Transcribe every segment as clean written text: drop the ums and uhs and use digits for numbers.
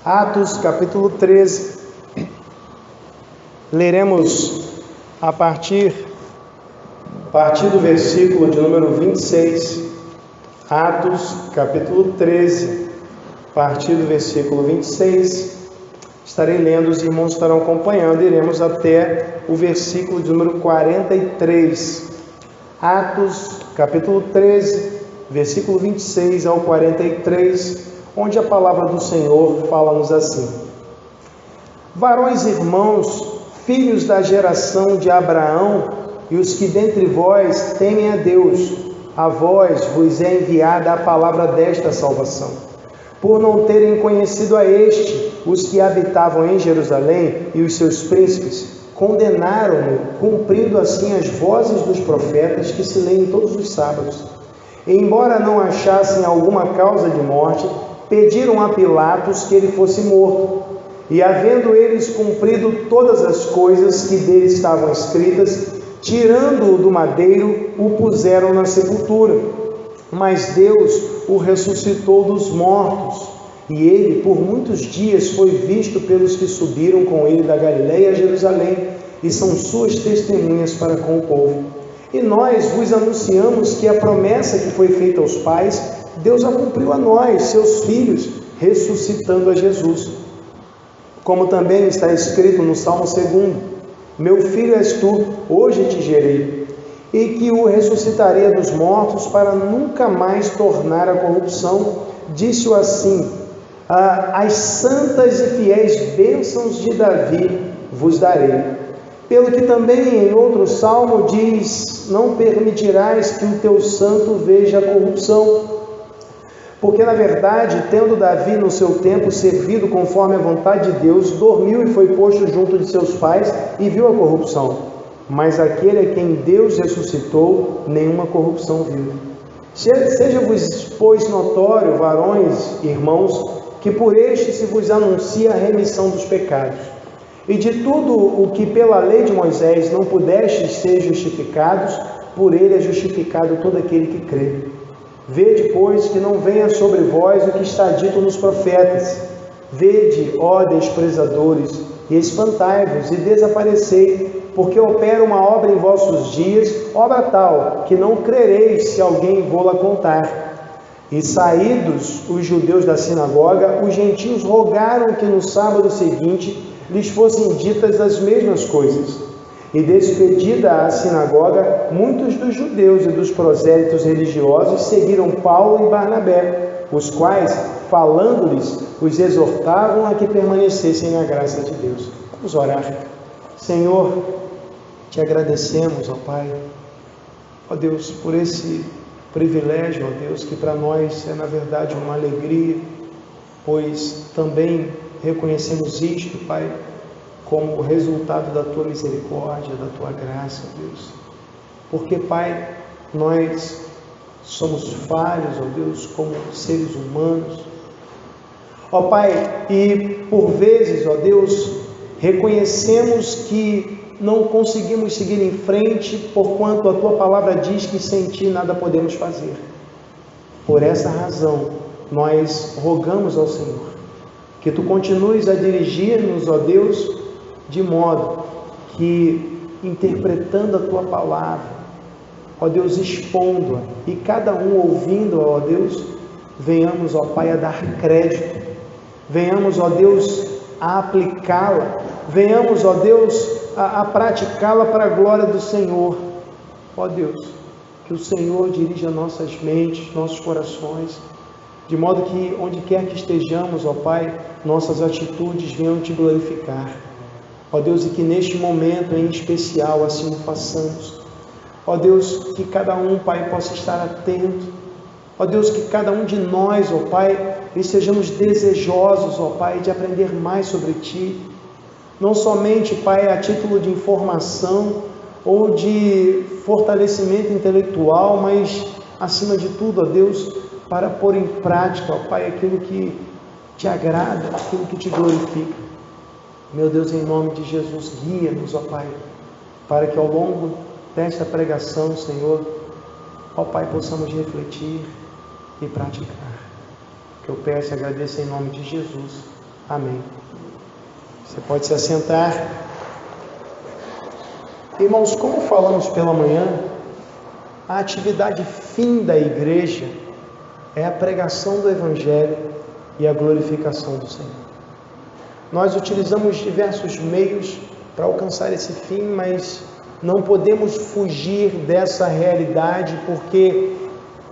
Atos capítulo 13. Leremos a partir do versículo de número 26. Atos capítulo 13, a partir do versículo 26. Estarei lendo, os irmãos estarão acompanhando, iremos até o versículo de número 43. Atos capítulo 13, versículo 26 ao 43, onde a palavra do Senhor fala-nos assim: Varões irmãos, filhos da geração de Abraão, e os que dentre vós temem a Deus, a vós vos é enviada a palavra desta salvação. Por não terem conhecido a este, os que habitavam em Jerusalém e os seus príncipes condenaram-no, cumprindo assim as vozes dos profetas que se leem todos os sábados. E, embora não achassem alguma causa de morte, pediram a Pilatos que ele fosse morto. E, havendo eles cumprido todas as coisas que dele estavam escritas, tirando-o do madeiro, o puseram na sepultura. Mas Deus o ressuscitou dos mortos, e ele por muitos dias foi visto pelos que subiram com ele da Galiléia a Jerusalém, e são suas testemunhas para com o povo. E nós vos anunciamos que a promessa que foi feita aos pais, Deus a cumpriu a nós, seus filhos, ressuscitando a Jesus. Como também está escrito no Salmo 2: Meu filho és tu, hoje te gerei. E que o ressuscitaria dos mortos para nunca mais tornar a corrupção. Disse-o assim: as santas e fiéis bênçãos de Davi vos darei. Pelo que também em outro salmo diz: não permitirás que o teu santo veja a corrupção. Porque na verdade, tendo Davi no seu tempo servido conforme a vontade de Deus, dormiu e foi posto junto de seus pais e viu a corrupção. Mas aquele a quem Deus ressuscitou, nenhuma corrupção viu. Seja-vos, pois, notório, varões, irmãos, que por este se vos anuncia a remissão dos pecados. E de tudo o que pela lei de Moisés não pudestes ser justificados, por ele é justificado todo aquele que crê. Vede, pois, que não venha sobre vós o que está dito nos profetas. Vede, ó desprezadores, e espantai-vos e desaparecei, porque opera uma obra em vossos dias, obra tal, que não crereis se alguém vô-la contar. E saídos os judeus da sinagoga, os gentios rogaram que no sábado seguinte lhes fossem ditas as mesmas coisas. E despedida a sinagoga, muitos dos judeus e dos prosélitos religiosos seguiram Paulo e Barnabé, os quais, falando-lhes, os exortavam a que permanecessem na graça de Deus. Vamos orar. Senhor, te agradecemos, ó Pai, ó Deus, por esse privilégio, ó Deus, que para nós é na verdade uma alegria, pois também reconhecemos isto, Pai, como resultado da Tua misericórdia, da Tua graça, ó Deus. Porque, Pai, nós somos falhos, ó Deus, como seres humanos. Ó Pai, e por vezes, ó Deus, reconhecemos que não conseguimos seguir em frente, porquanto a Tua palavra diz que sem Ti nada podemos fazer. Por essa razão, nós rogamos ao Senhor que Tu continues a dirigir-nos, ó Deus, de modo que, interpretando a Tua palavra, ó Deus, expondo-a, e cada um ouvindo-a, ó Deus, venhamos, ó Pai, a dar crédito, venhamos, ó Deus, a aplicá-la, venhamos, ó Deus, a praticá-la para a glória do Senhor. Ó Deus, que o Senhor dirija nossas mentes, nossos corações, de modo que onde quer que estejamos, ó Pai, nossas atitudes venham Te glorificar. Ó Deus, e que neste momento em especial assim o façamos. Ó Deus, que cada um, Pai, possa estar atento. Ó Deus, que cada um de nós, ó Pai, estejamos desejosos, ó Pai, de aprender mais sobre Ti. Não somente, Pai, a título de informação ou de fortalecimento intelectual, mas, acima de tudo, ó Deus, para pôr em prática, ó Pai, aquilo que Te agrada, aquilo que Te glorifica. Meu Deus, em nome de Jesus, guia-nos, ó Pai, para que ao longo desta pregação, Senhor, ó Pai, possamos refletir e praticar. Que eu peço e agradeço em nome de Jesus. Amém. Você pode se assentar. Irmãos, como falamos pela manhã, a atividade fim da igreja é a pregação do Evangelho e a glorificação do Senhor. Nós utilizamos diversos meios para alcançar esse fim, mas não podemos fugir dessa realidade, porque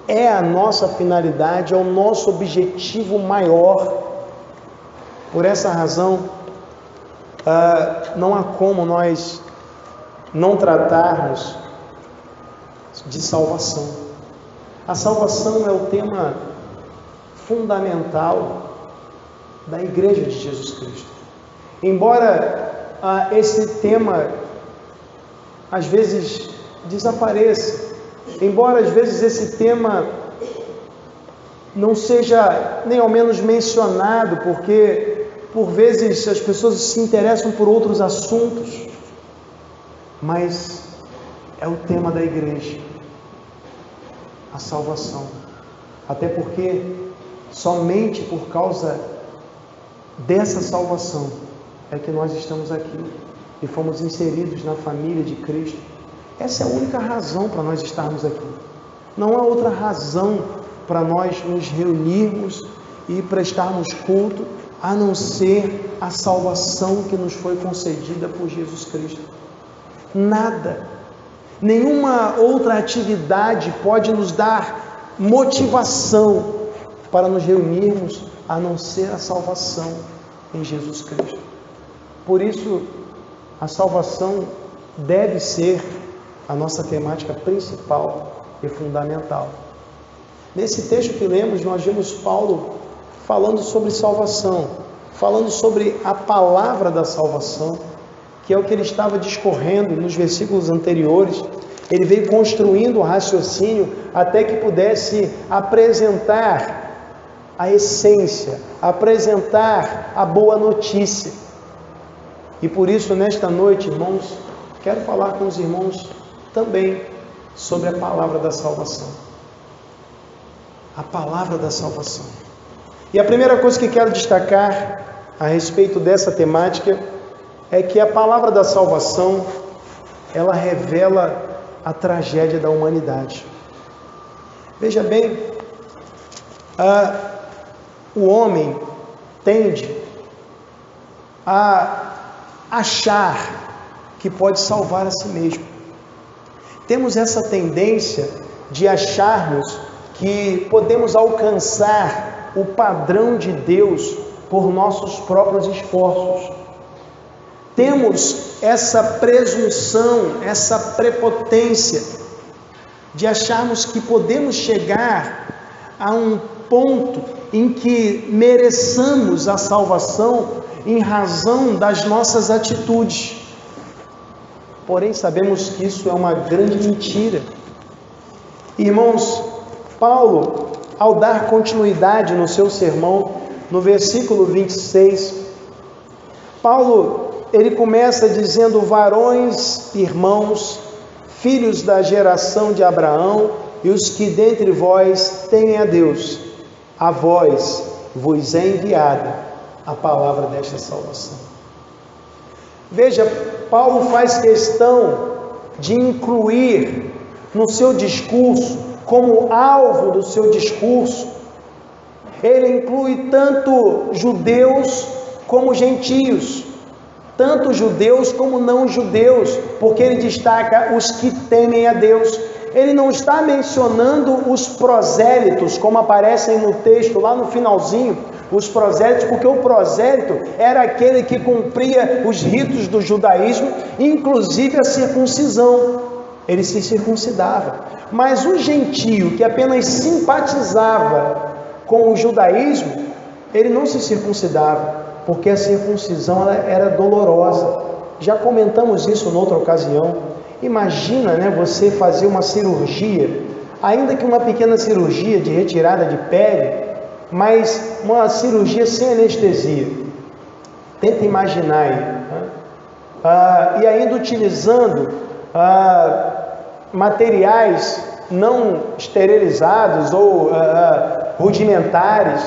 é a nossa finalidade, é o nosso objetivo maior. Por essa razão, não há como nós não tratarmos de salvação. A salvação é o tema fundamental da Igreja de Jesus Cristo. Embora esse tema às vezes desapareça, embora às vezes esse tema não seja nem ao menos mencionado, porque por vezes as pessoas se interessam por outros assuntos, mas é o tema da igreja, a salvação. Até porque somente por causa dessa salvação é que nós estamos aqui e fomos inseridos na família de Cristo. Essa é a única razão para nós estarmos aqui. Não há outra razão para nós nos reunirmos e prestarmos culto, a não ser a salvação que nos foi concedida por Jesus Cristo. Nada, nenhuma outra atividade pode nos dar motivação para nos reunirmos, a não ser a salvação em Jesus Cristo. Por isso, a salvação deve ser a nossa temática principal e fundamental. Nesse texto que lemos, nós vimos Paulo falando sobre salvação, falando sobre a palavra da salvação, que é o que ele estava discorrendo nos versículos anteriores. Ele veio construindo o raciocínio até que pudesse apresentar a essência, apresentar a boa notícia. E por isso, nesta noite, irmãos, quero falar com os irmãos também sobre a palavra da salvação. A palavra da salvação. E a primeira coisa que quero destacar a respeito dessa temática é que a palavra da salvação, ela revela a tragédia da humanidade. Veja bem, o homem tende a achar que pode salvar a si mesmo. Temos essa tendência de acharmos que podemos alcançar o padrão de Deus por nossos próprios esforços. Temos essa presunção, essa prepotência de acharmos que podemos chegar a um ponto em que mereçamos a salvação em razão das nossas atitudes. Porém, sabemos que isso é uma grande mentira. Irmãos, Paulo, ao dar continuidade no seu sermão, no versículo 26, Paulo, ele começa dizendo: varões, irmãos, filhos da geração de Abraão, e os que dentre vós temem a Deus, a vós vos é enviada a palavra desta salvação. Veja, Paulo faz questão de incluir no seu discurso, como alvo do seu discurso, ele inclui tanto judeus como gentios, tanto judeus como não judeus, porque ele destaca os que temem a Deus. Ele não está mencionando os prosélitos, como aparecem no texto lá no finalzinho, os prosélitos, porque o prosélito era aquele que cumpria os ritos do judaísmo, inclusive a circuncisão. Ele se circuncidava. Mas o gentio, que apenas simpatizava com o judaísmo, ele não se circuncidava, porque a circuncisão era dolorosa. Já comentamos isso noutra ocasião. Imagina, você fazer uma cirurgia, ainda que uma pequena cirurgia de retirada de pele, mas uma cirurgia sem anestesia. Tenta imaginar aí. E ainda utilizando materiais não esterilizados ou rudimentares.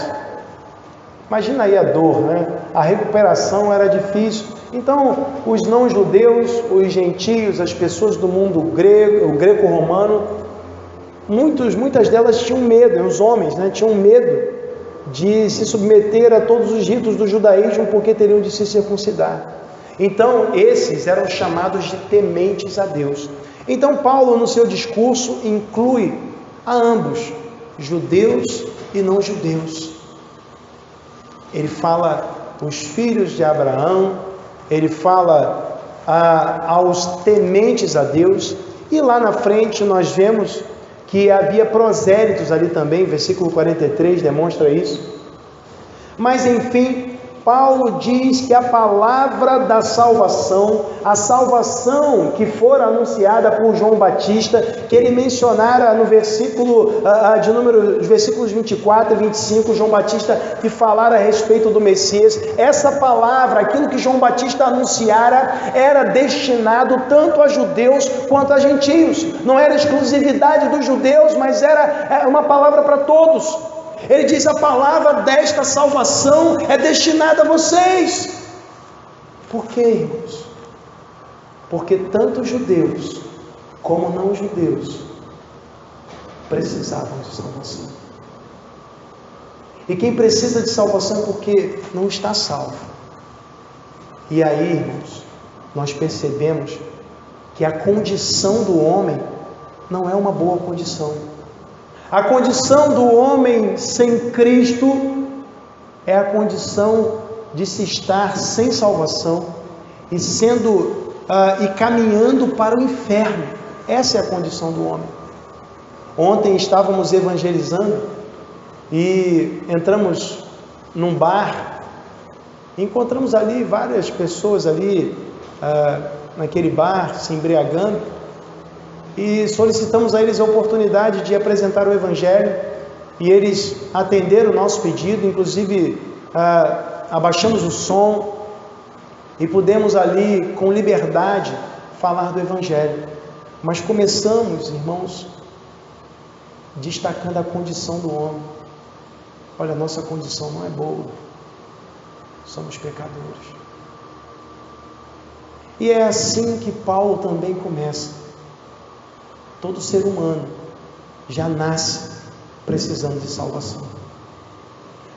Imagina aí a dor, né? A recuperação era difícil. Então, os não-judeus, os gentios, as pessoas do mundo grego, o greco-romano, muitas delas tinham medo, os homens, né? Tinham medo de se submeter a todos os ritos do judaísmo, porque teriam de se circuncidar. Então, esses eram chamados de tementes a Deus. Então, Paulo, no seu discurso, inclui a ambos, judeus e não-judeus. Ele fala os filhos de Abraão, ele fala aos tementes a Deus, e lá na frente nós vemos que havia prosélitos ali também, versículo 43 demonstra isso. Mas enfim, Paulo diz que a palavra da salvação, a salvação que for anunciada por João Batista, que ele mencionara no versículo os versículos 24 e 25, João Batista que falara a respeito do Messias, essa palavra, aquilo que João Batista anunciara, era destinado tanto a judeus quanto a gentios. Não era exclusividade dos judeus, mas era uma palavra para todos. Ele diz: a palavra desta salvação é destinada a vocês. Por quê, irmãos? Porque tanto judeus como não judeus precisavam de salvação. E quem precisa de salvação é porque não está salvo. E aí, irmãos, nós percebemos que a condição do homem não é uma boa condição. A condição do homem sem Cristo é a condição de se estar sem salvação e caminhando para o inferno. Essa é a condição do homem. Ontem estávamos evangelizando e entramos num bar, encontramos ali várias pessoas ali naquele bar se embriagando, e solicitamos a eles a oportunidade de apresentar o Evangelho, e eles atenderam o nosso pedido, inclusive abaixamos o som e pudemos ali com liberdade falar do Evangelho. Mas começamos, irmãos, destacando a condição do homem. Olha, a nossa condição não é boa, somos pecadores. E é assim que Paulo também começa. Todo ser humano já nasce precisando de salvação.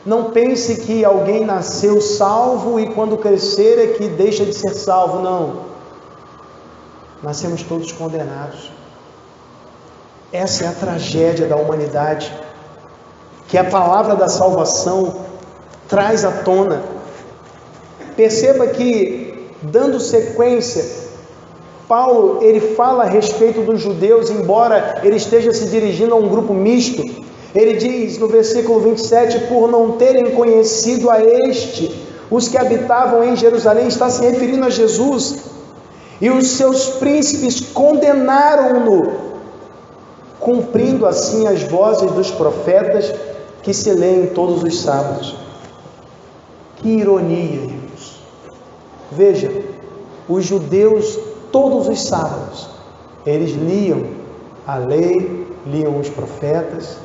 Não pense que alguém nasceu salvo e quando crescer é que deixa de ser salvo. Não. Nascemos todos condenados. Essa é a tragédia da humanidade, que a palavra da salvação traz à tona. Perceba que, dando sequência, Paulo, ele fala a respeito dos judeus, embora ele esteja se dirigindo a um grupo misto. Ele diz no versículo 27, por não terem conhecido a os que habitavam em Jerusalém, está se referindo a Jesus, e os seus príncipes condenaram-no, cumprindo assim as vozes dos profetas que se leem todos os sábados. Que ironia, irmãos. Veja, os judeus todos os sábados, eles liam a lei, liam os profetas,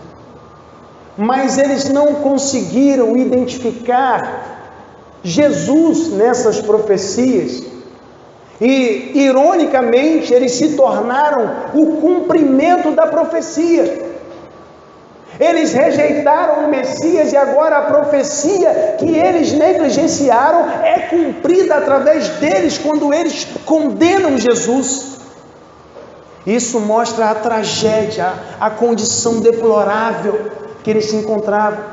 mas eles não conseguiram identificar Jesus nessas profecias, e ironicamente eles se tornaram o cumprimento da profecia. Eles rejeitaram o Messias e agora a profecia que eles negligenciaram é cumprida através deles quando eles condenam Jesus. Isso mostra a tragédia, a condição deplorável que eles se encontravam.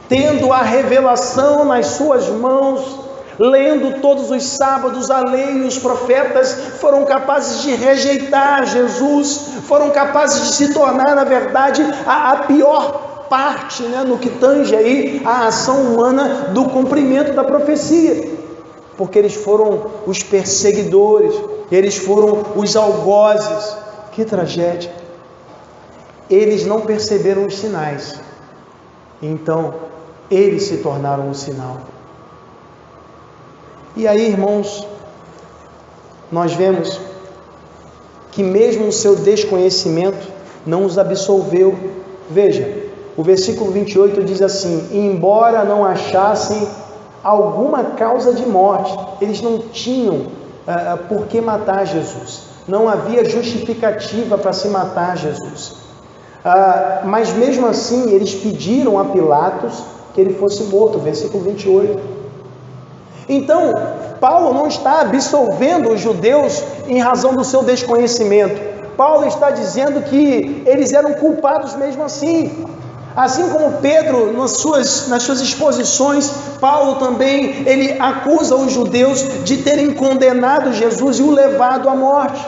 Tendo a revelação nas suas mãos, lendo todos os sábados a lei e os profetas, foram capazes de rejeitar Jesus, foram capazes de se tornar, na verdade, a pior parte, no que tange aí a ação humana do cumprimento da profecia, porque eles foram os perseguidores, eles foram os algozes. Que tragédia! Eles não perceberam os sinais, então eles se tornaram um sinal. E aí, irmãos, nós vemos que mesmo o seu desconhecimento não os absolveu. Veja, O versículo 28 diz assim: embora não achassem alguma causa de morte, eles não tinham por que matar Jesus, não havia justificativa para se matar Jesus, mas mesmo assim eles pediram a Pilatos que ele fosse morto, versículo 28. Então, Paulo não está absolvendo os judeus em razão do seu desconhecimento. Paulo está dizendo que eles eram culpados mesmo assim. Assim como Pedro, nas suas exposições, Paulo também, ele acusa os judeus de terem condenado Jesus e o levado à morte.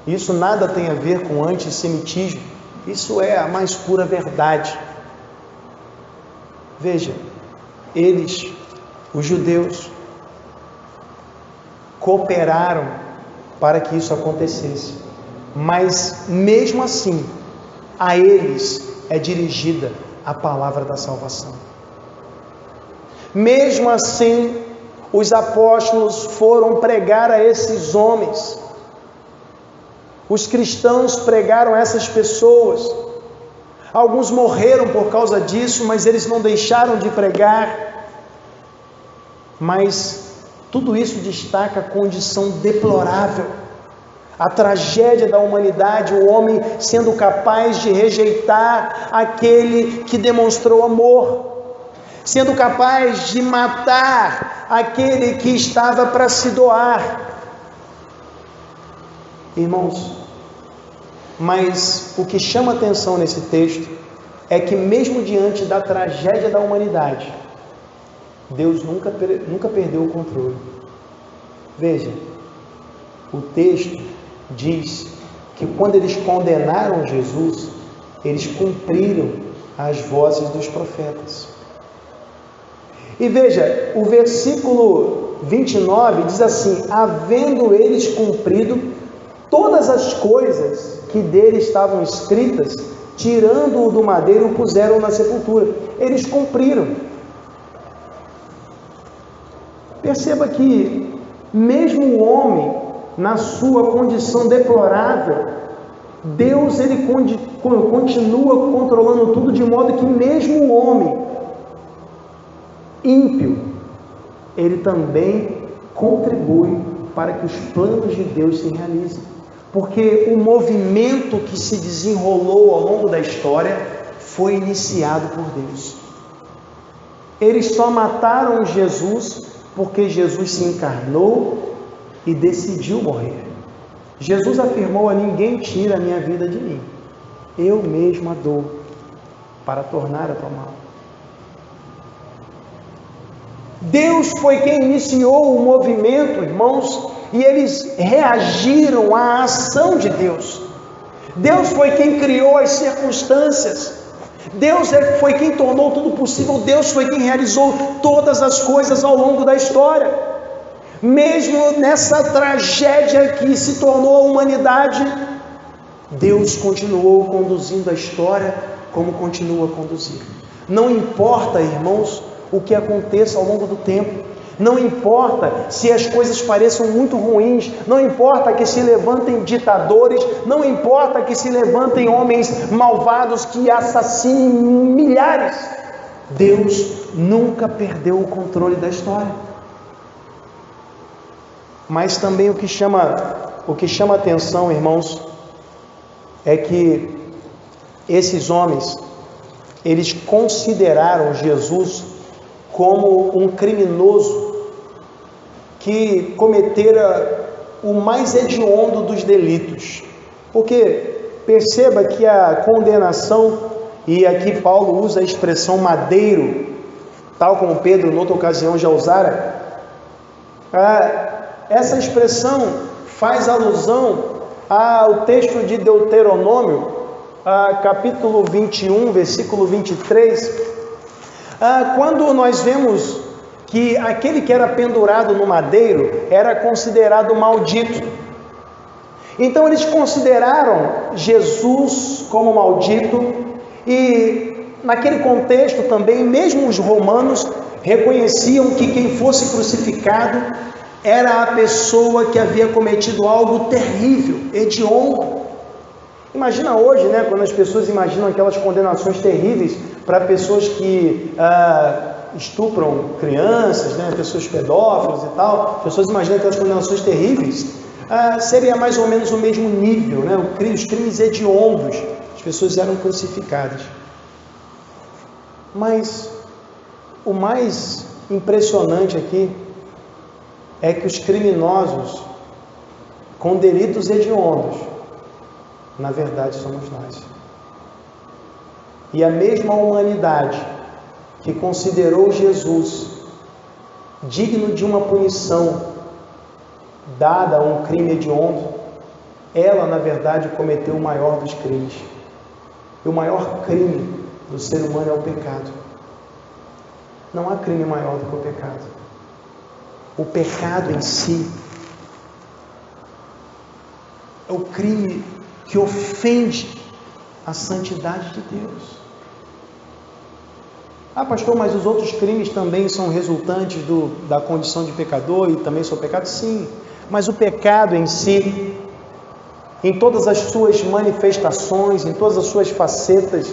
Isso nada tem a ver com antissemitismo, isso é a mais pura verdade. Veja, eles, os judeus, cooperaram para que isso acontecesse, mas mesmo assim, a eles é dirigida a palavra da salvação. Mesmo assim, os apóstolos foram pregar a esses homens. Os cristãos pregaram a essas pessoas. Alguns morreram por causa disso, mas eles não deixaram de pregar. Mas tudo isso destaca a condição deplorável, a tragédia da humanidade, o homem sendo capaz de rejeitar aquele que demonstrou amor, sendo capaz de matar aquele que estava para se doar. Irmãos, mas o que chama atenção nesse texto é que mesmo diante da tragédia da humanidade, Deus nunca perdeu o controle. Veja, o texto diz que quando eles condenaram Jesus, eles cumpriram as vozes dos profetas. E veja, o versículo 29 diz assim: havendo eles cumprido todas as coisas que dele estavam escritas, tirando-o do madeiro, o puseram na sepultura. Eles cumpriram. Perceba que mesmo o homem, na sua condição deplorável, Deus ele continua controlando tudo, de modo que mesmo o homem ímpio, ele também contribui para que os planos de Deus se realizem. Porque o movimento que se desenrolou ao longo da história foi iniciado por Deus. Eles só mataram Jesus porque Jesus se encarnou e decidiu morrer. Jesus afirmou: a ninguém tira a minha vida de mim, eu mesmo a dou para tornar a tomá-la. Deus foi quem iniciou o movimento, irmãos, e eles reagiram à ação de Deus. Deus foi quem criou as circunstâncias. Deus foi quem tornou tudo possível. Deus foi quem realizou todas as coisas ao longo da história. Mesmo nessa tragédia que se tornou a humanidade, Deus continuou conduzindo a história como continua a conduzir. Não importa, irmãos, o que aconteça ao longo do tempo. Não importa se as coisas pareçam muito ruins, não importa que se levantem ditadores, não importa que se levantem homens malvados que assassinem milhares. Deus nunca perdeu o controle da história. Mas também o que chama atenção, irmãos, é que esses homens, eles consideraram Jesus como um criminoso que cometera o mais hediondo dos delitos. Porque perceba que a condenação, e aqui Paulo usa a expressão madeiro, tal como Pedro noutra ocasião já usara, essa expressão faz alusão ao texto de Deuteronômio, capítulo 21, versículo 23, quando nós vemos que aquele que era pendurado no madeiro era considerado maldito. Então eles consideraram Jesus como maldito, e naquele contexto também, mesmo os romanos reconheciam que quem fosse crucificado era a pessoa que havia cometido algo terrível, hediondo. Imagina hoje, né, quando as pessoas imaginam aquelas condenações terríveis para pessoas que estupram crianças, né, pessoas pedófilas e tal, as pessoas imaginam aquelas condenações terríveis, seria mais ou menos o mesmo nível, né, os crimes hediondos, as pessoas eram crucificadas. Mas o mais impressionante aqui é que os criminosos com delitos hediondos, na verdade somos nós. E a mesma humanidade que considerou Jesus digno de uma punição dada a um crime hediondo, ela na verdade cometeu o maior dos crimes. E o maior crime do ser humano é o pecado. Não há crime maior do que o pecado. O pecado em si é o crime que ofende a santidade de Deus. Pastor, mas os outros crimes também são resultantes da condição de pecador e também são pecados? Sim, mas o pecado em si, em todas as suas manifestações, em todas as suas facetas,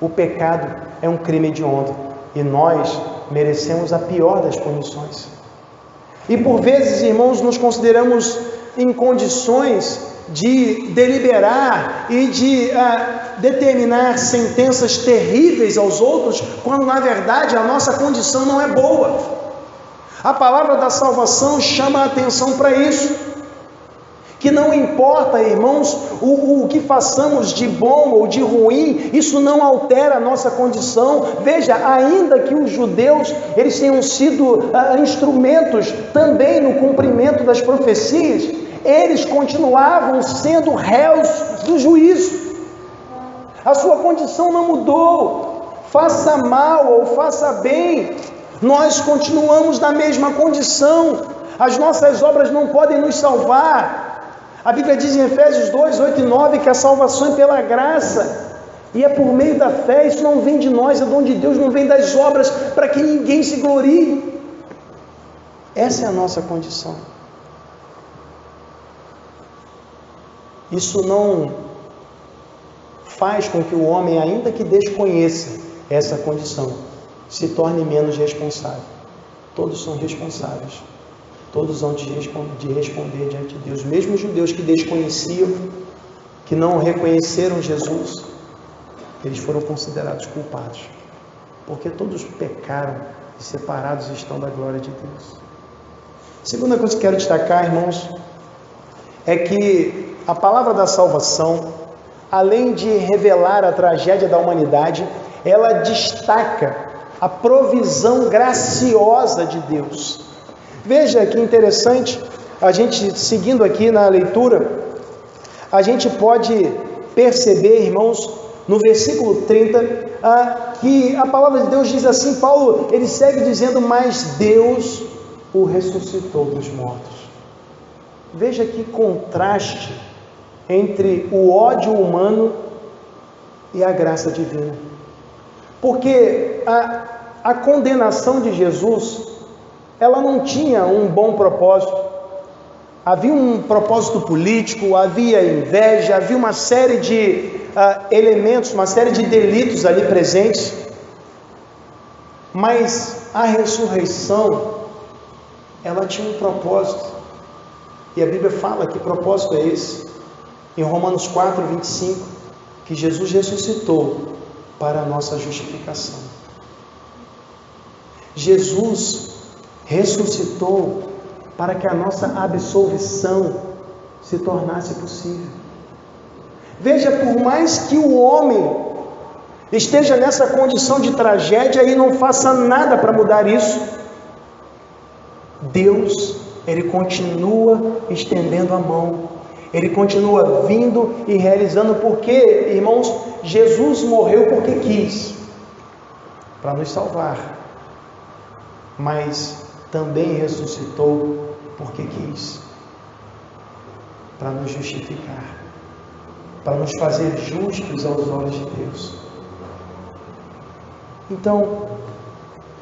o pecado é um crime hediondo e nós merecemos a pior das punições. E por vezes, irmãos, nos consideramos em condições de deliberar e de determinar sentenças terríveis aos outros, quando na verdade a nossa condição não é boa. A palavra da salvação chama a atenção para isso, que não importa, irmãos, o que façamos de bom ou de ruim, isso não altera a nossa condição. Veja, ainda que os judeus eles tenham sido instrumentos também no cumprimento das profecias, eles continuavam sendo réus do juízo. A sua condição não mudou. Faça mal ou faça bem, nós continuamos na mesma condição. As nossas obras não podem nos salvar. A Bíblia diz em Efésios 2, 8 e 9 que a salvação é pela graça e é por meio da fé. Isso não vem de nós, é dom de Deus, não vem das obras para que ninguém se glorie. Essa é a nossa condição. Isso não faz com que o homem, ainda que desconheça essa condição, se torne menos responsável. Todos são responsáveis. Todos hão de responder diante de Deus. Mesmo os judeus que desconheciam, que não reconheceram Jesus, eles foram considerados culpados, porque todos pecaram e separados estão da glória de Deus. A segunda coisa que quero destacar, irmãos, é que a palavra da salvação, além de revelar a tragédia da humanidade, ela destaca a provisão graciosa de Deus. Veja que interessante, a gente seguindo aqui na leitura, a gente pode perceber, irmãos, no versículo 30, que a palavra de Deus diz assim, Paulo, ele segue dizendo, mas Deus o ressuscitou dos mortos. Veja que contraste entre o ódio humano e a graça divina. Porque a condenação de Jesus, ela não tinha um bom propósito. Havia um propósito político, havia inveja, havia uma série de elementos, uma série de delitos ali presentes. Mas a ressurreição, ela tinha um propósito. E a Bíblia fala que propósito é esse. Em Romanos 4, 25, que Jesus ressuscitou para a nossa justificação. Jesus ressuscitou para que a nossa absolvição se tornasse possível. Veja, por mais que o homem esteja nessa condição de tragédia e não faça nada para mudar isso, Deus, Ele continua estendendo a mão, Ele continua vindo e realizando, porque, irmãos, Jesus morreu porque quis, para nos salvar, mas também ressuscitou porque quis, para nos justificar, para nos fazer justos aos olhos de Deus. Então,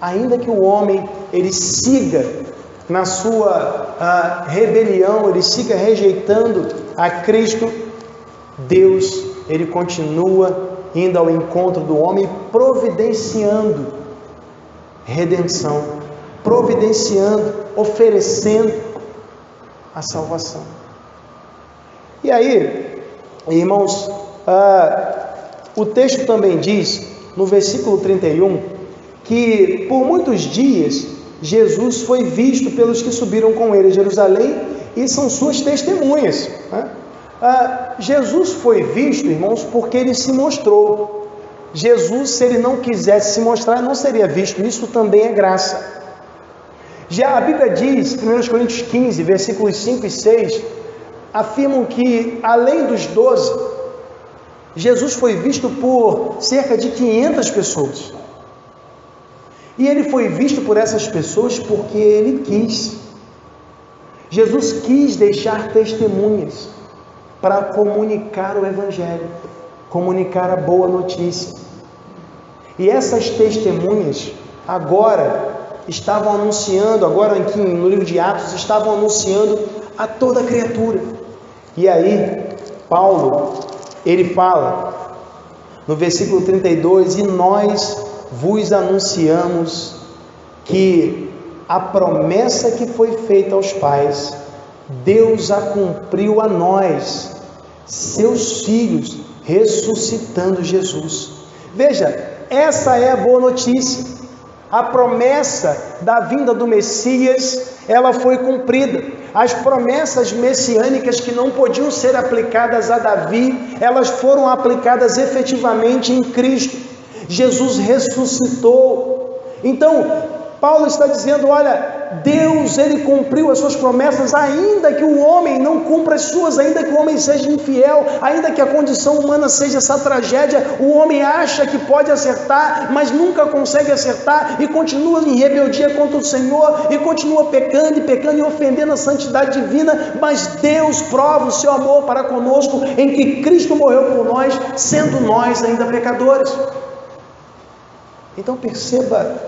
ainda que o homem ele siga na sua rebelião, ele siga rejeitando a Cristo, Deus, Ele continua indo ao encontro do homem, providenciando redenção, providenciando, oferecendo a salvação. E aí, irmãos, o texto também diz, no versículo 31, que por muitos dias Jesus foi visto pelos que subiram com ele a Jerusalém e são suas testemunhas, né? Jesus foi visto, irmãos, porque ele se mostrou. Jesus, se ele não quisesse se mostrar, não seria visto. Isso também é graça. Já a Bíblia diz, 1 Coríntios 15, versículos 5 e 6, afirmam que, além dos 12, Jesus foi visto por cerca de 500 pessoas. E ele foi visto por essas pessoas porque ele quis. Jesus quis deixar testemunhas para comunicar o Evangelho, comunicar a boa notícia. E essas testemunhas agora estavam anunciando, agora aqui no livro de Atos, estavam anunciando a toda criatura. E aí, Paulo, ele fala, no versículo 32, e nós vos anunciamos que a promessa que foi feita aos pais, Deus a cumpriu a nós, seus filhos, ressuscitando Jesus. Veja, essa é a boa notícia. A promessa da vinda do Messias, ela foi cumprida. As promessas messiânicas que não podiam ser aplicadas a Davi, elas foram aplicadas efetivamente em Cristo. Jesus ressuscitou. Então, Paulo está dizendo, olha, Deus, ele cumpriu as suas promessas, ainda que o homem não cumpra as suas, ainda que o homem seja infiel, ainda que a condição humana seja essa tragédia, o homem acha que pode acertar, mas nunca consegue acertar, e continua em rebeldia contra o Senhor, e continua pecando e ofendendo a santidade divina, mas Deus prova o seu amor para conosco, em que Cristo morreu por nós, sendo nós ainda pecadores. Então perceba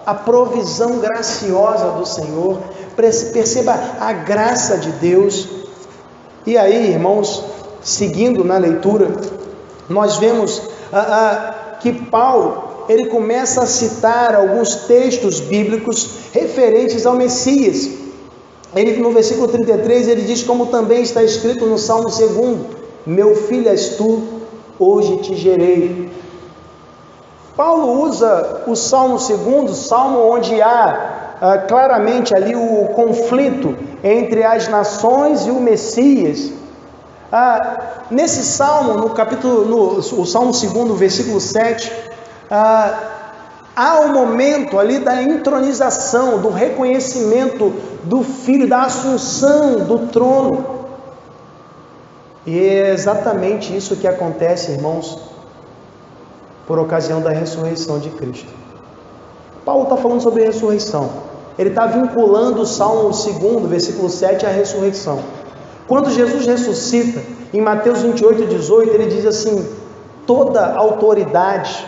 a provisão graciosa do Senhor, perceba a graça de Deus. E aí, irmãos, seguindo na leitura, nós vemos que Paulo, ele começa a citar alguns textos bíblicos referentes ao Messias. Ele, no versículo 33, ele diz, como também está escrito no Salmo 2, meu filho és tu, hoje te gerei. Paulo usa o Salmo 2, salmo onde há claramente ali o conflito entre as nações e o Messias. Nesse salmo, o Salmo 2, versículo 7, há um momento ali da entronização, do reconhecimento do Filho, da assunção do trono. E é exatamente isso que acontece, irmãos, por ocasião da ressurreição de Cristo. Paulo está falando sobre a ressurreição. Ele está vinculando o Salmo 2, versículo 7, à ressurreição. Quando Jesus ressuscita, em Mateus 28, 18, ele diz assim, toda autoridade,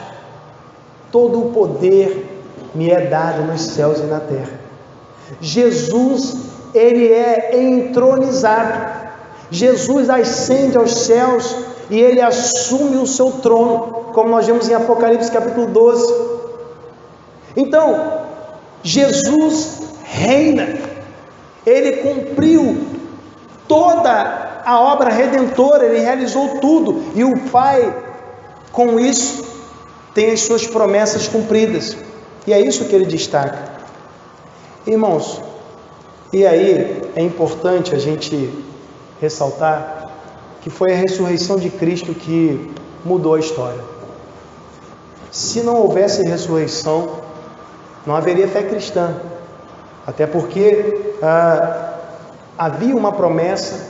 todo o poder me é dado nos céus e na terra. Jesus, ele é entronizado. Jesus ascende aos céus e ele assume o seu trono, como nós vemos em Apocalipse capítulo 12. Então, Jesus reina, ele cumpriu toda a obra redentora, ele realizou tudo, e o Pai, com isso, tem as suas promessas cumpridas, e é isso que ele destaca. Irmãos, e aí é importante a gente ressaltar que foi a ressurreição de Cristo que mudou a história. Se não houvesse ressurreição, não haveria fé cristã, até porque havia uma promessa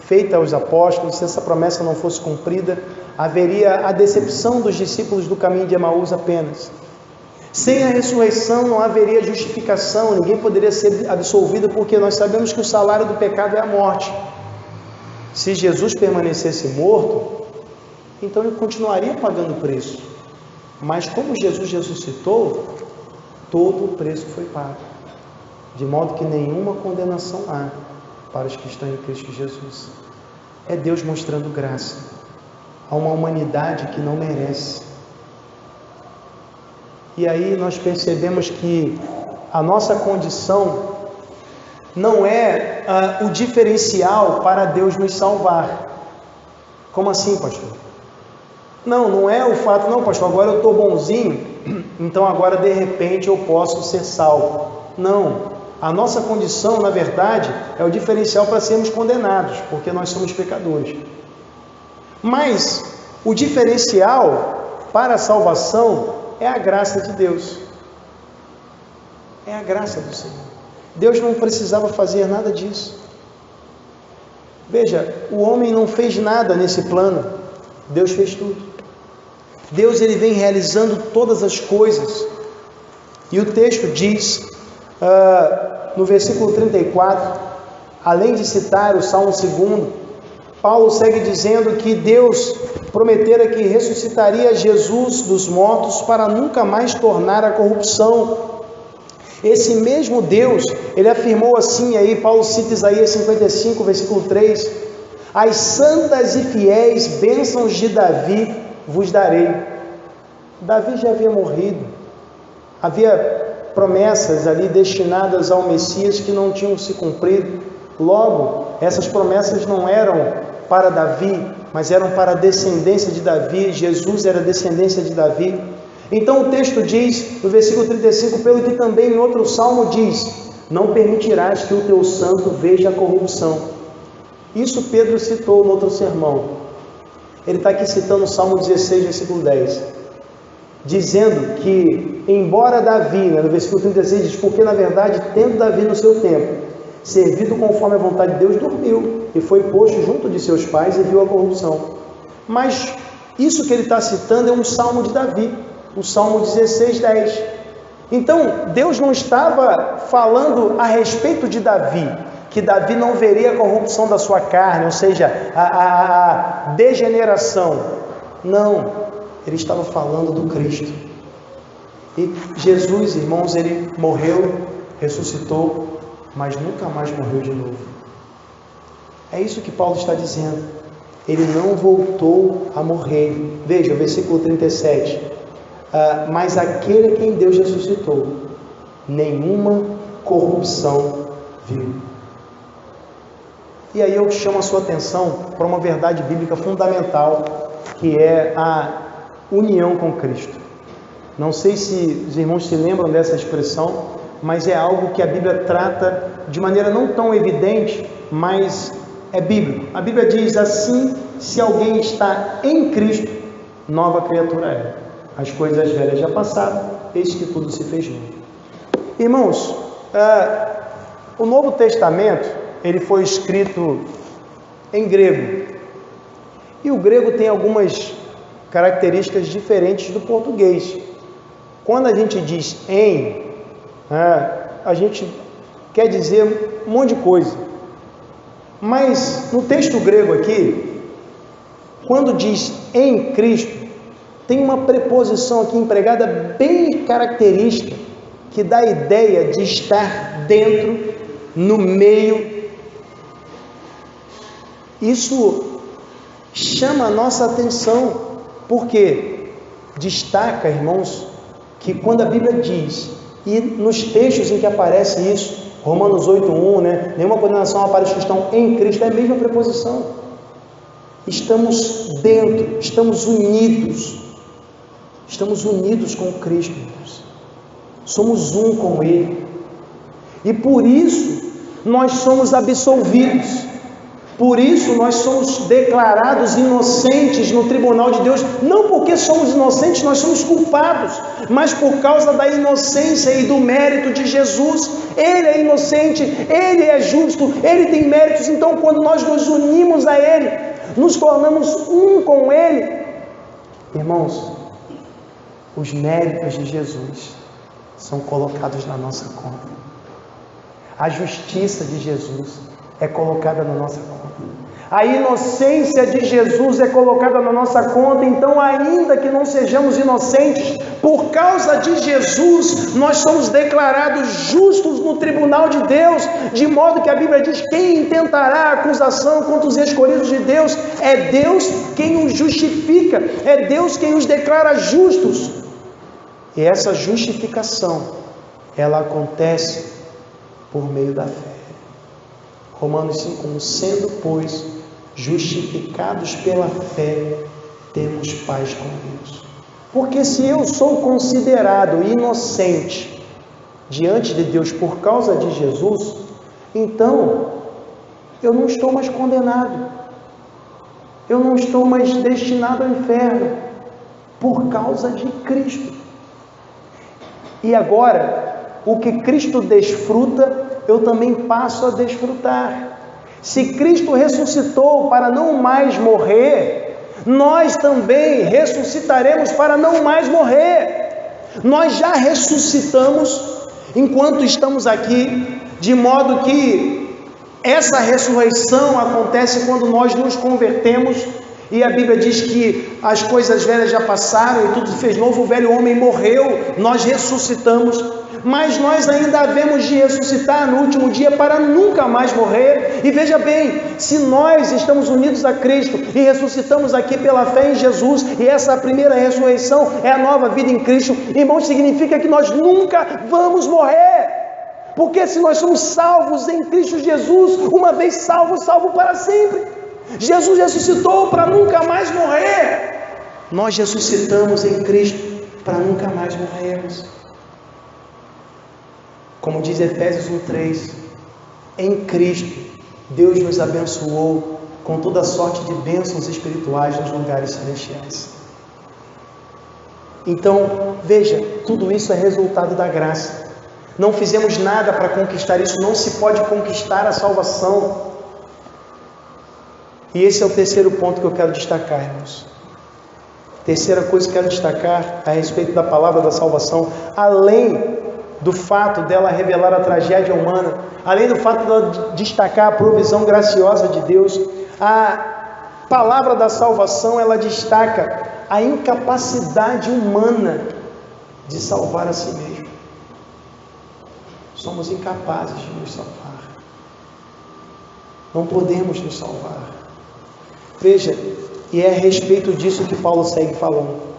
feita aos apóstolos. Se essa promessa não fosse cumprida, haveria a decepção dos discípulos do caminho de Emaús apenas. Sem a ressurreição não haveria justificação, ninguém poderia ser absolvido, porque nós sabemos que o salário do pecado é a morte. Se Jesus permanecesse morto, então ele continuaria pagando o preço. Mas como Jesus ressuscitou, todo o preço foi pago, de modo que nenhuma condenação há para os que estão em Cristo Jesus. É Deus mostrando graça a uma humanidade que não merece. E aí nós percebemos que a nossa condição não é o diferencial para Deus nos salvar. Como assim, pastor? Não é o fato, não, pastor, agora eu estou bonzinho, então agora de repente eu posso ser salvo. Não, a nossa condição, na verdade, é o diferencial para sermos condenados, porque nós somos pecadores. Mas o diferencial para a salvação é a graça de Deus. É a graça do Senhor. Deus não precisava fazer nada disso. Veja, o homem não fez nada nesse plano. Deus fez tudo. Deus, ele vem realizando todas as coisas. E o texto diz, no versículo 34, além de citar o Salmo 2, Paulo segue dizendo que Deus prometera que ressuscitaria Jesus dos mortos para nunca mais tornar a corrupção. Esse mesmo Deus, ele afirmou assim, aí Paulo cita Isaías 55, versículo 3, as santas e fiéis bênçãos de Davi vos darei. Davi já havia morrido, havia promessas ali destinadas ao Messias que não tinham se cumprido. Logo, essas promessas não eram para Davi, mas eram para a descendência de Davi. Jesus era descendência de Davi. Então o texto diz, no versículo 35, pelo que também em outro salmo diz, não permitirás que o teu santo veja a corrupção. Isso Pedro citou no outro sermão. Ele está aqui citando o Salmo 16, versículo 10, dizendo que, embora Davi, no versículo 36 diz, porque na verdade, tendo Davi no seu tempo, servido conforme a vontade de Deus, dormiu, e foi posto junto de seus pais e viu a corrupção. Mas isso que ele está citando é um salmo de Davi, o Salmo 16, 10. Então, Deus não estava falando a respeito de Davi, que Davi não veria a corrupção da sua carne, ou seja, a degeneração. Não, ele estava falando do Cristo. E Jesus, irmãos, ele morreu, ressuscitou, mas nunca mais morreu de novo. É isso que Paulo está dizendo. Ele não voltou a morrer. Veja o versículo 37. Mas aquele a quem Deus ressuscitou, nenhuma corrupção viu. E aí eu chamo a sua atenção para uma verdade bíblica fundamental, que é a união com Cristo. Não sei se os irmãos se lembram dessa expressão, mas é algo que a Bíblia trata de maneira não tão evidente, mas é bíblico. A Bíblia diz assim: se alguém está em Cristo, nova criatura é. As coisas velhas já passaram, eis que tudo se fez novo. Irmãos, o Novo Testamento, ele foi escrito em grego. E o grego tem algumas características diferentes do português. Quando a gente diz em, a gente quer dizer um monte de coisa. Mas no texto grego aqui, quando diz em Cristo, tem uma preposição aqui empregada bem característica, que dá a ideia de estar dentro, no meio. Isso chama a nossa atenção, porque destaca, irmãos, que quando a Bíblia diz, e nos textos em que aparece isso, Romanos 8:1, nenhuma condenação para os que estão em Cristo, é a mesma preposição. Estamos dentro, estamos unidos com Cristo, irmãos. Somos um com Ele, e por isso nós somos absolvidos, por isso nós somos declarados inocentes no tribunal de Deus, não porque somos inocentes, nós somos culpados, mas por causa da inocência e do mérito de Jesus. Ele é inocente, Ele é justo, Ele tem méritos. Então quando nós nos unimos a Ele, nos tornamos um com Ele, irmãos, os méritos de Jesus são colocados na nossa conta. A justiça de Jesus é colocada na nossa conta. A inocência de Jesus é colocada na nossa conta. Então, ainda que não sejamos inocentes, por causa de Jesus, nós somos declarados justos no tribunal de Deus, de modo que a Bíblia diz: quem intentará acusação contra os escolhidos de Deus? É Deus quem os justifica, é Deus quem os declara justos. E essa justificação, ela acontece por meio da fé. Romanos 5:1, sendo, pois, justificados pela fé, temos paz com Deus. Porque se eu sou considerado inocente diante de Deus por causa de Jesus, então eu não estou mais condenado, eu não estou mais destinado ao inferno, por causa de Cristo. E agora, o que Cristo desfruta, eu também passo a desfrutar. Se Cristo ressuscitou para não mais morrer, nós também ressuscitaremos para não mais morrer. Nós já ressuscitamos enquanto estamos aqui, de modo que essa ressurreição acontece quando nós nos convertemos. E a Bíblia diz que as coisas velhas já passaram e tudo se fez novo. O velho homem morreu, nós ressuscitamos. Mas nós ainda havemos de ressuscitar no último dia para nunca mais morrer. E veja bem, se nós estamos unidos a Cristo e ressuscitamos aqui pela fé em Jesus, e essa primeira ressurreição é a nova vida em Cristo, irmãos, significa que nós nunca vamos morrer. Porque se nós somos salvos em Cristo Jesus, uma vez salvo, salvo para sempre. Jesus ressuscitou para nunca mais morrer. Nós ressuscitamos em Cristo para nunca mais morrermos. Como diz Efésios 1:3, em Cristo Deus nos abençoou com toda sorte de bênçãos espirituais nos lugares celestiais. Então, veja, tudo isso é resultado da graça. Não fizemos nada para conquistar isso, não se pode conquistar a salvação. E esse é o terceiro ponto que eu quero destacar, irmãos. Terceira coisa que eu quero destacar a respeito da palavra da salvação, além do fato dela revelar a tragédia humana, além do fato dela destacar a provisão graciosa de Deus, a palavra da salvação, ela destaca a incapacidade humana de salvar a si mesmo. Somos incapazes de nos salvar. Não podemos nos salvar. Veja, e é a respeito disso que Paulo segue falando.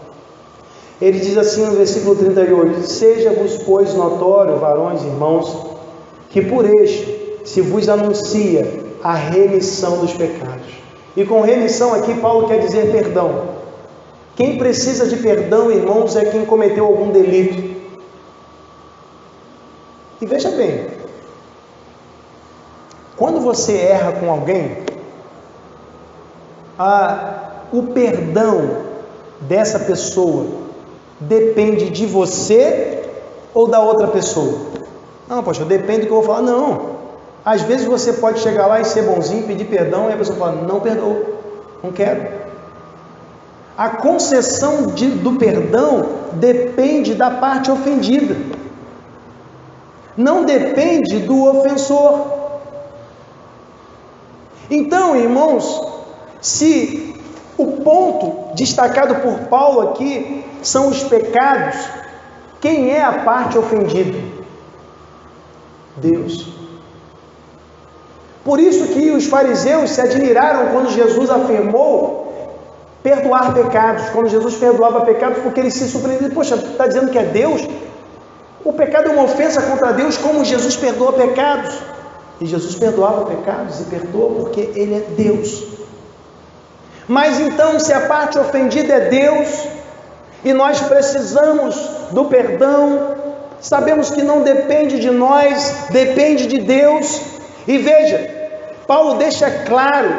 Ele diz assim no versículo 38, seja-vos, pois, notório, varões, irmãos, que por este se vos anuncia a remissão dos pecados. E com remissão aqui Paulo quer dizer perdão. Quem precisa de perdão, irmãos, é quem cometeu algum delito. E veja bem, quando você erra com alguém, o perdão dessa pessoa depende de você ou da outra pessoa? Não, pastor, depende do que eu vou falar. Não, às vezes você pode chegar lá e ser bonzinho, pedir perdão, e a pessoa fala, não perdoa, não quero. A concessão do perdão depende da parte ofendida, não depende do ofensor. Então, irmãos, se o ponto destacado por Paulo aqui são os pecados, quem é a parte ofendida? Deus. Por isso que os fariseus se admiraram quando Jesus afirmou perdoar pecados, quando Jesus perdoava pecados, porque eles se surpreenderam. Poxa, está dizendo que é Deus? O pecado é uma ofensa contra Deus, como Jesus perdoa pecados? E Jesus perdoava pecados e perdoa porque Ele é Deus. Mas então, se a parte ofendida é Deus, e nós precisamos do perdão, sabemos que não depende de nós, depende de Deus. E veja, Paulo deixa claro,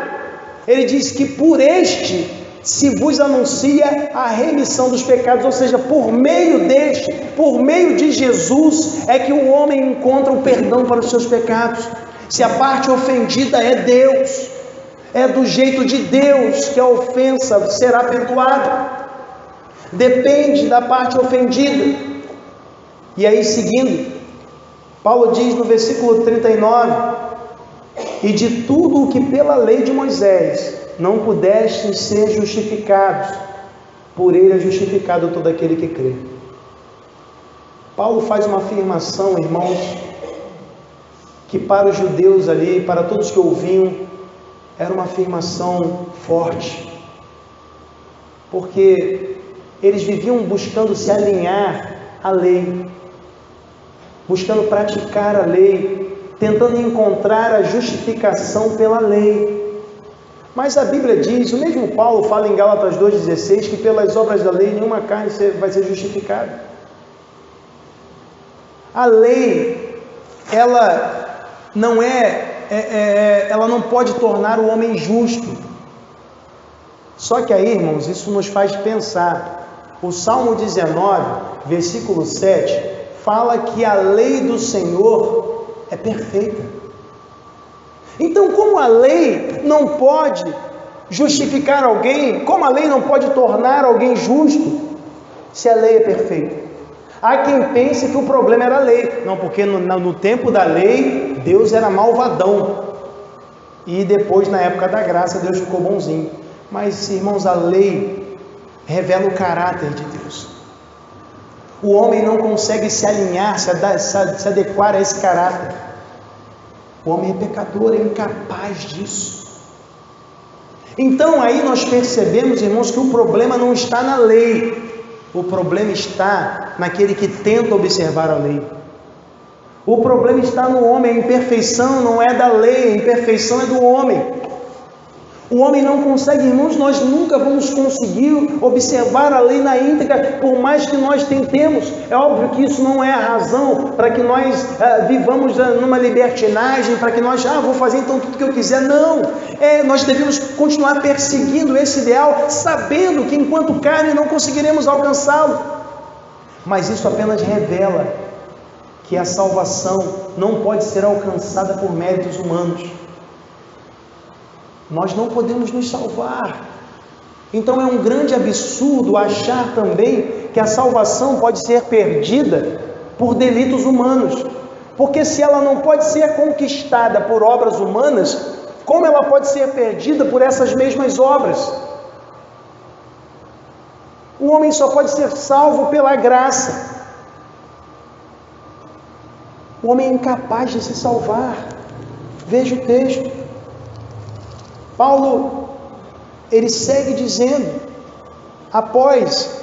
ele diz que por este se vos anuncia a remissão dos pecados, ou seja, por meio deste, por meio de Jesus, é que o homem encontra o perdão para os seus pecados. Se a parte ofendida é Deus, é do jeito de Deus que a ofensa será perdoada. Depende da parte ofendida. E aí, seguindo, Paulo diz no versículo 39, e de tudo o que pela lei de Moisés não pudestes ser justificados, por ele é justificado todo aquele que crê. Paulo faz uma afirmação, irmãos, que para os judeus ali, para todos que ouviam, era uma afirmação forte, porque eles viviam buscando se alinhar à lei, buscando praticar a lei, tentando encontrar a justificação pela lei. Mas a Bíblia diz, o mesmo Paulo fala em Gálatas 2,16, que pelas obras da lei nenhuma carne vai ser justificada. A lei, ela não ela não pode tornar o homem justo. Só que aí, irmãos, isso nos faz pensar. O Salmo 19, versículo 7, fala que a lei do Senhor é perfeita. Então, como a lei não pode justificar alguém, como a lei não pode tornar alguém justo, se a lei é perfeita? Há quem pense que o problema era a lei. Não, porque no tempo da lei, Deus era malvadão. E depois, na época da graça, Deus ficou bonzinho. Mas, irmãos, a lei revela o caráter de Deus. O homem não consegue se alinhar, se adequar a esse caráter. O homem é pecador, é incapaz disso. Então aí nós percebemos, irmãos, que o problema não está na lei. O problema está naquele que tenta observar a lei. O problema está no homem. A imperfeição não é da lei, a imperfeição é do homem. O homem não consegue, irmãos, nós nunca vamos conseguir observar a lei na íntegra, por mais que nós tentemos. É óbvio que isso não é a razão para que nós vivamos numa libertinagem, para que nós, vou fazer então tudo que eu quiser. Não, nós devemos continuar perseguindo esse ideal, sabendo que enquanto carne não conseguiremos alcançá-lo. Mas isso apenas revela que a salvação não pode ser alcançada por méritos humanos. Nós não podemos nos salvar. Então é um grande absurdo achar também que a salvação pode ser perdida por delitos humanos. Porque se ela não pode ser conquistada por obras humanas, como ela pode ser perdida por essas mesmas obras? O homem só pode ser salvo pela graça. O homem é incapaz de se salvar. Veja o texto. Paulo, ele segue dizendo, após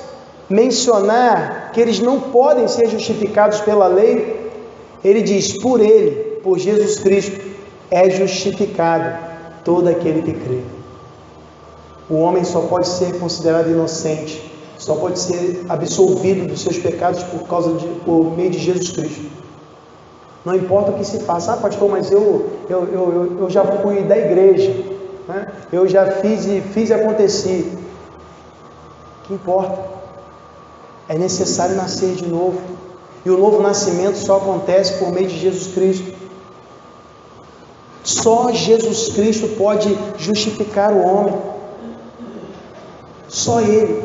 mencionar que eles não podem ser justificados pela lei, ele diz, por ele, por Jesus Cristo, é justificado todo aquele que crê. O homem só pode ser considerado inocente, só pode ser absolvido dos seus pecados por meio de Jesus Cristo. Não importa o que se faça, pastor, mas eu já fui da igreja, né? Eu já fiz e aconteci. O que importa? É necessário nascer de novo. E o novo nascimento só acontece por meio de Jesus Cristo. Só Jesus Cristo pode justificar o homem. Só Ele.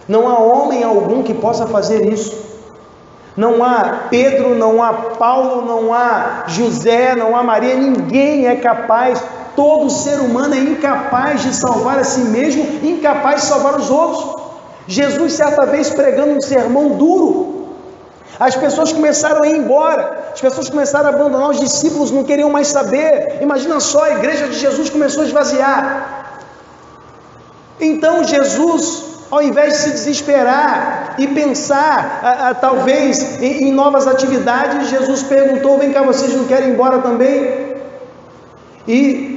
Não há homem algum que possa fazer isso. Não há Pedro, não há Paulo, não há José, não há Maria. Ninguém é capaz. Todo ser humano é incapaz de salvar a si mesmo, incapaz de salvar os outros. Jesus, certa vez, pregando um sermão duro, as pessoas começaram a ir embora, as pessoas começaram a abandonar, os discípulos não queriam mais saber. Imagina só, a igreja de Jesus começou a esvaziar. Então Jesus, ao invés de se desesperar e pensar talvez em novas atividades, Jesus perguntou, vem cá, vocês não querem ir embora também? E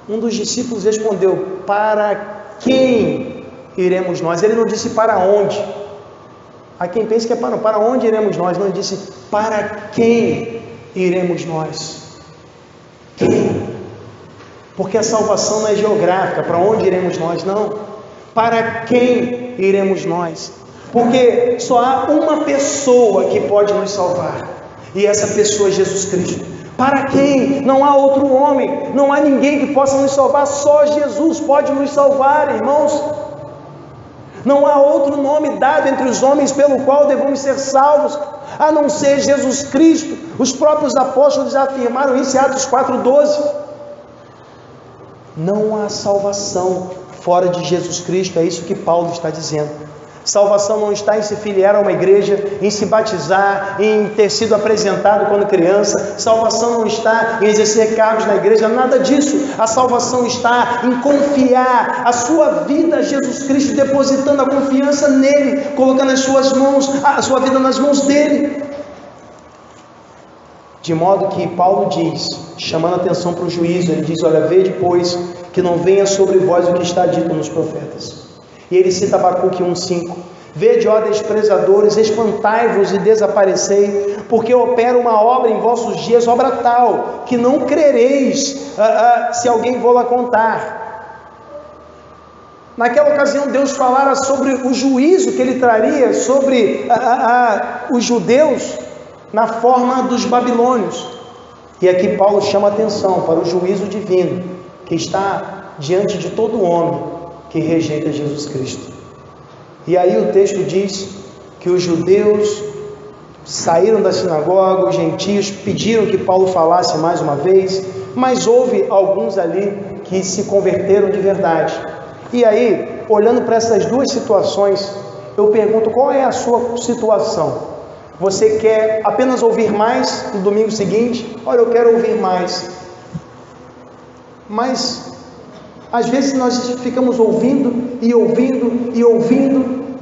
um dos discípulos respondeu, para quem iremos nós? Ele não disse para onde. Há quem pense que é para onde iremos nós? Não, ele disse, para quem iremos nós? Quem? Porque a salvação não é geográfica, para onde iremos nós? Não. Para quem iremos nós? Porque só há uma pessoa que pode nos salvar, e essa pessoa é Jesus Cristo. Para quem? Não há outro homem, não há ninguém que possa nos salvar, só Jesus pode nos salvar, irmãos. Não há outro nome dado entre os homens pelo qual devemos ser salvos. a não ser Jesus Cristo. Os próprios apóstolos já afirmaram isso em Atos 4,12. Não há salvação fora de Jesus Cristo, é isso que Paulo está dizendo. Salvação não está em se filiar a uma igreja, em se batizar, em ter sido apresentado quando criança. Salvação não está em exercer cargos na igreja, nada disso. A salvação está em confiar a sua vida a Jesus Cristo, depositando a confiança nele, colocando as suas mãos, a sua vida nas mãos dele. De modo que Paulo diz, chamando a atenção para o juízo, ele diz: olha, vede, pois, que não venha sobre vós o que está dito nos profetas. E ele cita Abacuque 1,5: vede, ó desprezadores, espantai-vos e desaparecei, porque eu opero uma obra em vossos dias, obra tal, que não crereis, se alguém vô-la contar. Naquela ocasião Deus falara sobre o juízo que ele traria sobre os judeus na forma dos babilônios. E aqui Paulo chama a atenção para o juízo divino que está diante de todo homem que rejeita Jesus Cristo. E aí o texto diz que os judeus saíram da sinagoga, os gentios pediram que Paulo falasse mais uma vez, mas houve alguns ali que se converteram de verdade. E aí, olhando para essas duas situações, eu pergunto: qual é a sua situação? Você quer apenas ouvir mais no domingo seguinte? Olha, eu quero ouvir mais. Mas às vezes nós ficamos ouvindo e ouvindo e ouvindo,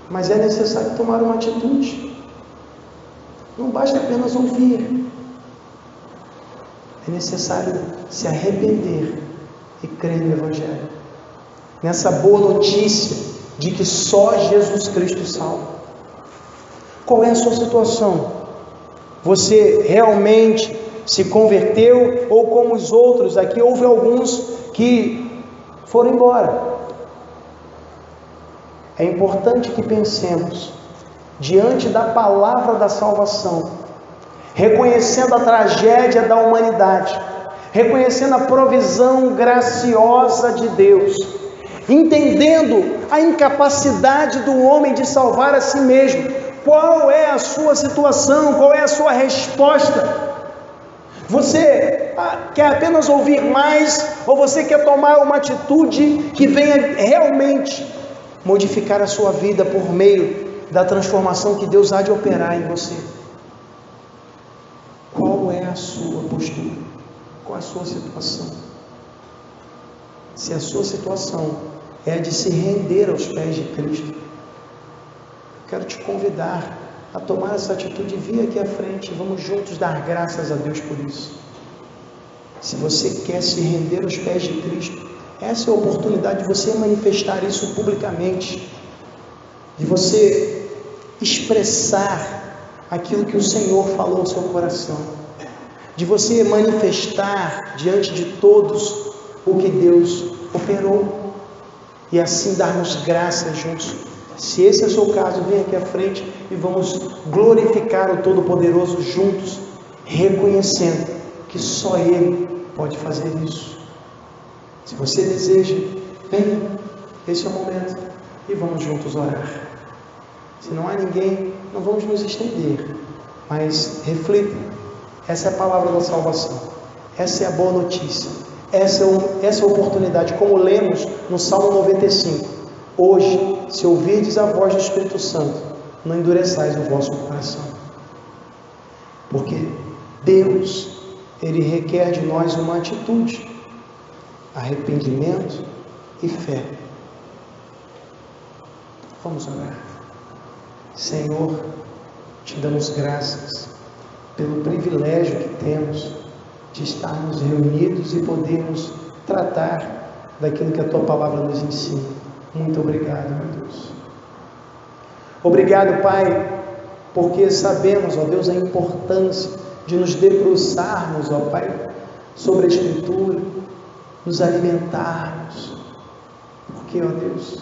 mas é necessário tomar uma atitude. Não basta apenas ouvir, é necessário se arrepender e crer no Evangelho, nessa boa notícia de que só Jesus Cristo salva. Qual é a sua situação? Você realmente se converteu, ou como os outros aqui, houve alguns que foram embora? É importante que pensemos diante da palavra da salvação, reconhecendo a tragédia da humanidade, reconhecendo a provisão graciosa de Deus, entendendo a incapacidade do homem de salvar a si mesmo. Qual é a sua situação? Qual é a sua resposta? Você quer apenas ouvir mais, ou você quer tomar uma atitude que venha realmente modificar a sua vida por meio da transformação que Deus há de operar em você? Qual é a sua postura? Qual é a sua situação? Se a sua situação é a de se render aos pés de Cristo, eu quero te convidar a tomar essa atitude e vir aqui à frente. Vamos juntos dar graças a Deus por isso. Se você quer se render aos pés de Cristo, essa é a oportunidade de você manifestar isso publicamente, de você expressar aquilo que o Senhor falou ao seu coração, de você manifestar diante de todos o que Deus operou, e assim darmos graças juntos. Se esse é o seu caso, vem aqui à frente e vamos glorificar o Todo-Poderoso juntos, reconhecendo que só Ele pode fazer isso. Se você deseja, venha, esse é o momento, e vamos juntos orar. Se não há ninguém, não vamos nos estender, mas reflita. Essa é a palavra da salvação, essa é a boa notícia, essa é a oportunidade, como lemos no Salmo 95. Hoje, se ouvirdes a voz do Espírito Santo, não endureçais o vosso coração. Porque Deus, Ele requer de nós uma atitude, arrependimento e fé. Vamos orar. Senhor, te damos graças pelo privilégio que temos de estarmos reunidos e podermos tratar daquilo que a Tua Palavra nos ensina. Muito obrigado, meu Deus. Obrigado, Pai, porque sabemos, ó Deus, a importância de nos debruçarmos, ó Pai, sobre a Escritura, nos alimentarmos, porque, ó Deus,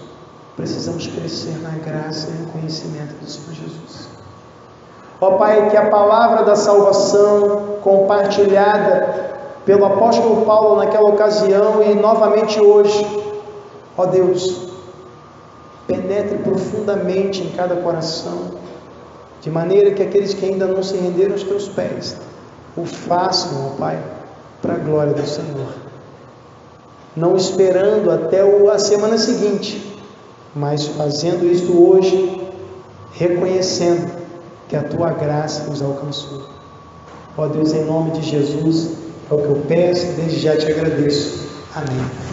precisamos crescer na graça e no conhecimento do Senhor Jesus. Ó Pai, que a palavra da salvação compartilhada pelo apóstolo Paulo naquela ocasião e novamente hoje, ó Deus, penetre profundamente em cada coração de maneira que aqueles que ainda não se renderam aos teus pés o façam, ó Pai, para a glória do Senhor, não esperando até a semana seguinte, mas fazendo isto hoje, reconhecendo que a tua graça nos alcançou. Ó Deus, em nome de Jesus, é o que eu peço e desde já te agradeço. Amém.